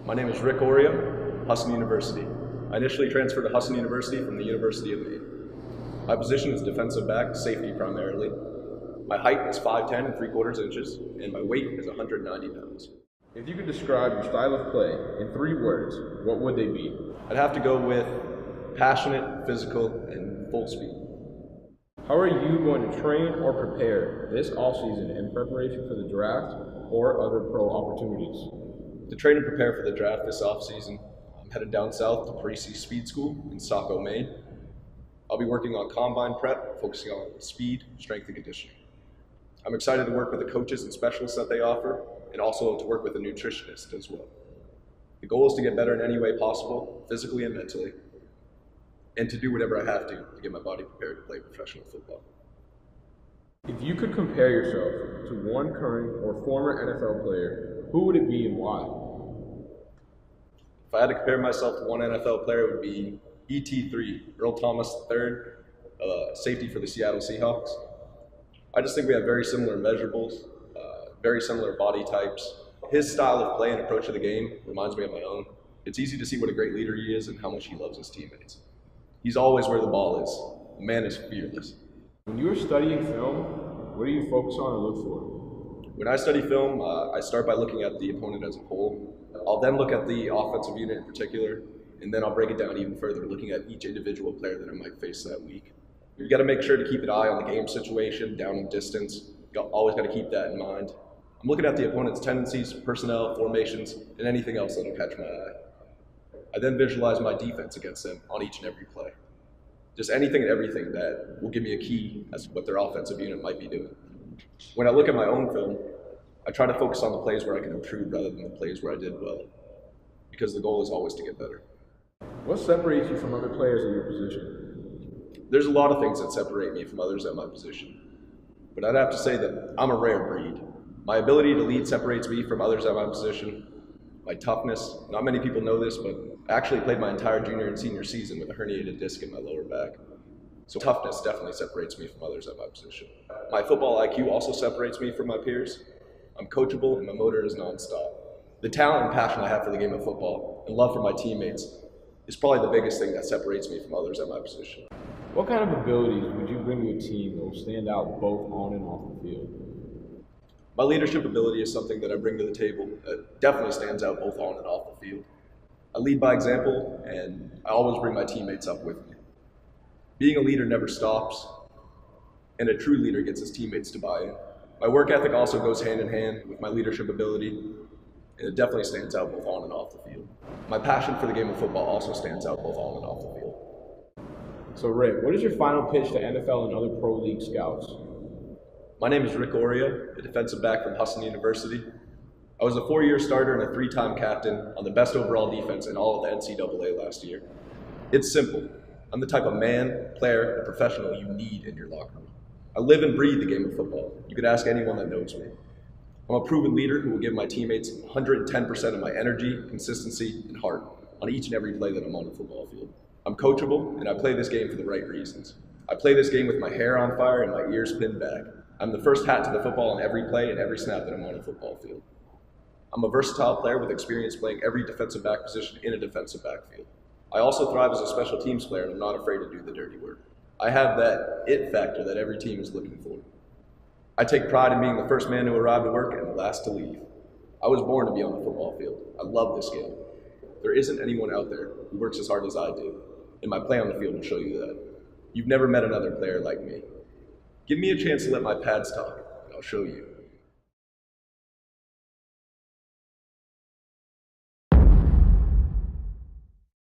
My name is Orio, Husson University. I initially transferred to Husson University from the University of Maine. My position is defensive back, safety primarily. My height is 5'10" 3/4 inches, and my weight is 190 pounds. If you could describe your style of play in 3 words, what would they be? I'd have to go with passionate, physical, and full speed. How are you going to train or prepare this offseason in preparation for the draft or other pro opportunities? To train and prepare for the draft this offseason, I'm headed down south to Parisi Speed School in Saco, Maine. I'll be working on combine prep, focusing on speed, strength, and conditioning. I'm excited to work with the coaches and specialists that they offer, and also to work with a nutritionist as well. The goal is to get better in any way possible, physically and mentally, and to do whatever I have to get my body prepared to play professional football. If you could compare yourself to one current or former NFL player, who would it be and why? If I had to compare myself to one NFL player, it would be ET3, Earl Thomas III, safety for the Seattle Seahawks. I just think we have very similar measurables, very similar body types. His style of play and approach to the game reminds me of my own. It's easy to see what a great leader he is and how much he loves his teammates. He's always where the ball is. The man is fearless. When you are studying film, what do you focus on or look for? When I study film, I start by looking at the opponent as a whole. I'll then look at the offensive unit in particular, and then I'll break it down even further, looking at each individual player that I might face that week. You got to make sure to keep an eye on the game situation, down and distance. You always got to keep that in mind. I'm looking at the opponent's tendencies, personnel, formations, and anything else that'll catch my eye. I then visualize my defense against them on each and every play. Just anything and everything that will give me a key as to what their offensive unit might be doing. When I look at my own film, I try to focus on the plays where I can improve rather than the plays where I did well, because the goal is always to get better. What separates you from other players in your position? There's a lot of things that separate me from others at my position, but I'd have to say that I'm a rare breed. My ability to lead separates me from others at my position. My toughness, not many people know this, but I actually played my entire junior and senior season with a herniated disc in my lower back. So toughness definitely separates me from others at my position. My football IQ also separates me from my peers. I'm coachable and my motor is nonstop. The talent and passion I have for the game of football and love for my teammates is probably the biggest thing that separates me from others at my position. What kind of abilities would you bring to a team that will stand out both on and off the field? My leadership ability is something that I bring to the table that definitely stands out both on and off the field. I lead by example, and I always bring my teammates up with me. Being a leader never stops, and a true leader gets his teammates to buy in. My work ethic also goes hand in hand with my leadership ability, and it definitely stands out both on and off the field. My passion for the game of football also stands out both on and off the field. So Rick, what is your final pitch to NFL and other pro league scouts? My name is Orio, a defensive back from Husson University. I was a 4-year starter and a 3-time captain on the best overall defense in all of the NCAA last year. It's simple. I'm the type of man, player, and professional you need in your locker room. I live and breathe the game of football. You could ask anyone that knows me. I'm a proven leader who will give my teammates 110% of my energy, consistency, and heart on each and every play that I'm on the football field. I'm coachable, and I play this game for the right reasons. I play this game with my hair on fire and my ears pinned back. I'm the first hat to the football on every play and every snap that I'm on a football field. I'm a versatile player with experience playing every defensive back position in a defensive backfield. I also thrive as a special teams player, and I'm not afraid to do the dirty work. I have that it factor that every team is looking for. I take pride in being the first man to arrive to work and the last to leave. I was born to be on the football field. I love this game. There isn't anyone out there who works as hard as I do, and my play on the field will show you that. You've never met another player like me. Give me a chance to let my pads talk, and I'll show you.